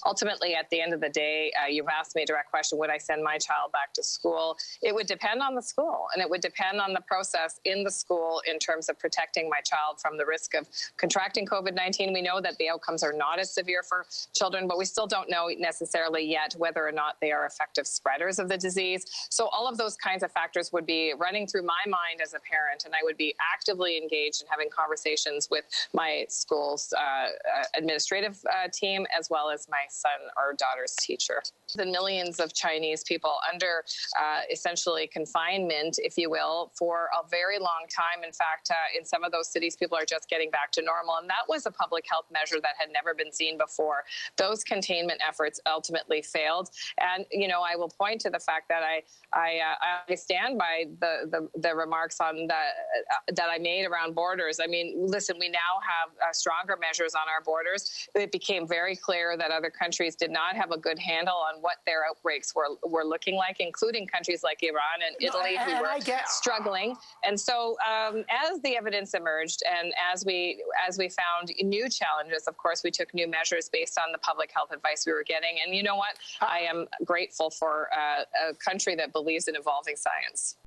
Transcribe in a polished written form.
Ultimately, at the end of the day, you've asked me a direct question, would I send my child back to school? It would depend on the school, and it would depend on the process in the school in terms of protecting my child from the risk of contracting COVID-19. We know that the outcomes are not as severe for children, but we still don't know necessarily yet whether or not they are effective spreaders of the disease. So all of those kinds of factors would be running through my mind as a parent, and I would be actively engaged in having conversations with my school's administrative team, as well as my son or daughter's teacher. The millions of Chinese people under essentially confinement, if you will, for a very long time. In fact, in some of those cities, people are just getting back to normal. And that was a public health measure that had never been seen before. Those containment efforts ultimately failed. And, you know, I will point to the fact that I stand by the remarks on that I made around borders. I mean, listen, we now have stronger measures on our borders. It became very clear that other countries did not have a good handle on what their outbreaks were looking like, including countries like Iran and Italy, who were struggling. And so as the evidence emerged and as we found new challenges, of course, we took new measures based on the public health advice we were getting. And you know what? I am grateful for a country that believes in evolving science.